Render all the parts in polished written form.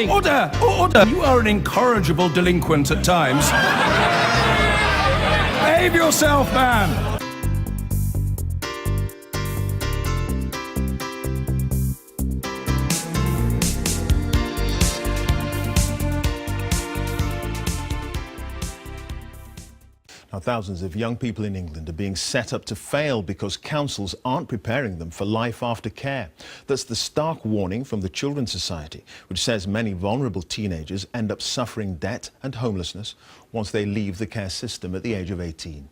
Order! Order! You are an incorrigible delinquent at times. Behave yourself, man! Now, thousands of young people in England are being set up to fail because councils aren't preparing them for life after care. That's the stark warning from the Children's Society, which says many vulnerable teenagers end up suffering debt and homelessness once they leave the care system at the age of 18.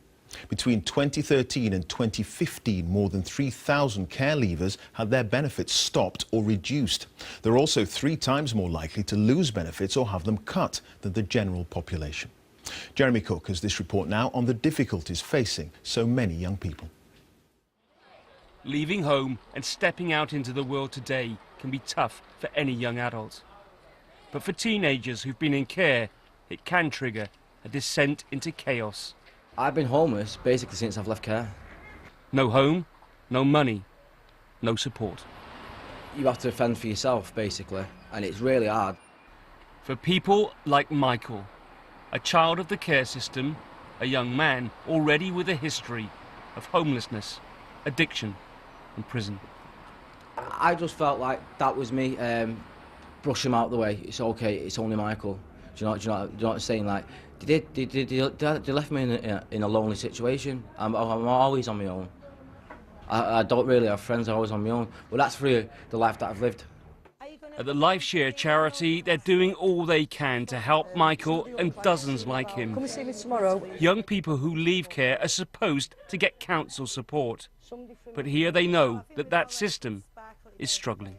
Between 2013 and 2015, more than 3,000 care leavers had their benefits stopped or reduced. They're also 3 times more likely to lose benefits or have them cut than the general population. Jeremy Cook has this report now on the difficulties facing so many young people. Leaving home and stepping out into the world today can be tough for any young adult. But for teenagers who've been in care, it can trigger a descent into chaos. I've been homeless basically since I've left care. No home, no money, no support. You have to fend for yourself basically, and it's really hard. For people like Michael, a child of the care system, a young man already with a history of homelessness, addiction and prison. I just felt like that was me, brush him out the way. It's okay, it's only Michael. Do you know what I'm saying? Like, they left me in a lonely situation. I'm always on my own. I don't really have friends, I'm always on my own. But that's for the life that I've lived. At the LifeShare charity, they're doing all they can to help Michael and dozens like him. Come and see me tomorrow. Young people who leave care are supposed to get council support. But here they know that that system is struggling.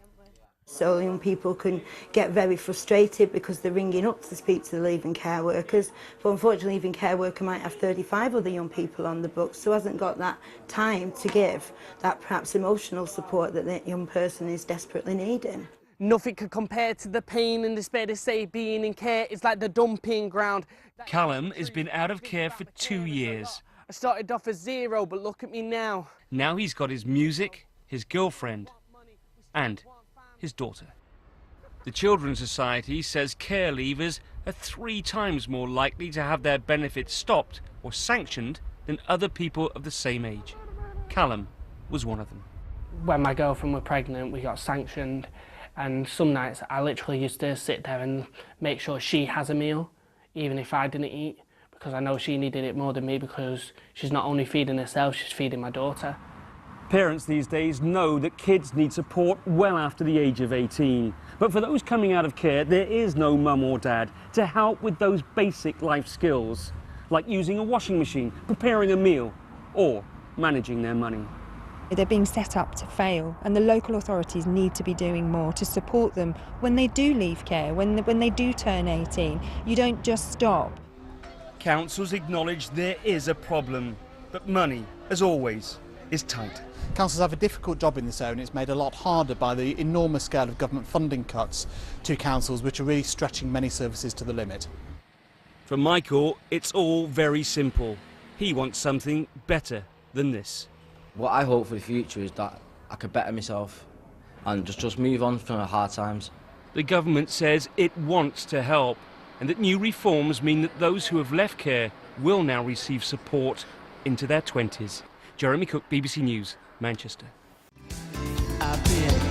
So young people can get very frustrated because they're ringing up to speak to the leaving care workers. But unfortunately, the leaving care worker might have 35 other young people on the books, so hasn't got that time to give that perhaps emotional support that that young person is desperately needing. Nothing can compare to the pain and despair. They say being in care is like the dumping ground. Callum has been out of care for 2 years. I started off as 0, but look at me now. Now he's got his music, his girlfriend, and his daughter. The Children's Society says care leavers are 3 times more likely to have their benefits stopped or sanctioned than other people of the same age. Callum was one of them. When my girlfriend was pregnant, we got sanctioned. And some nights I literally used to sit there and make sure she has a meal, even if I didn't eat, because I know she needed it more than me, because she's not only feeding herself, she's feeding my daughter. Parents these days know that kids need support well after the age of 18. But for those coming out of care, there is no mum or dad to help with those basic life skills, like using a washing machine, preparing a meal, or managing their money. They're being set up to fail, and the local authorities need to be doing more to support them when they do leave care, when they do turn 18. You don't just stop. Councils acknowledge there is a problem, but money, as always, is tight. Councils have a difficult job in this area, and it's made a lot harder by the enormous scale of government funding cuts to councils, which are really stretching many services to the limit. For Michael, it's all very simple. He wants something better than this. What I hope for the future is that I could better myself and just move on from the hard times. The government says it wants to help, and that new reforms mean that those who have left care will now receive support into their 20s. Jeremy Cook, BBC News, Manchester. I've been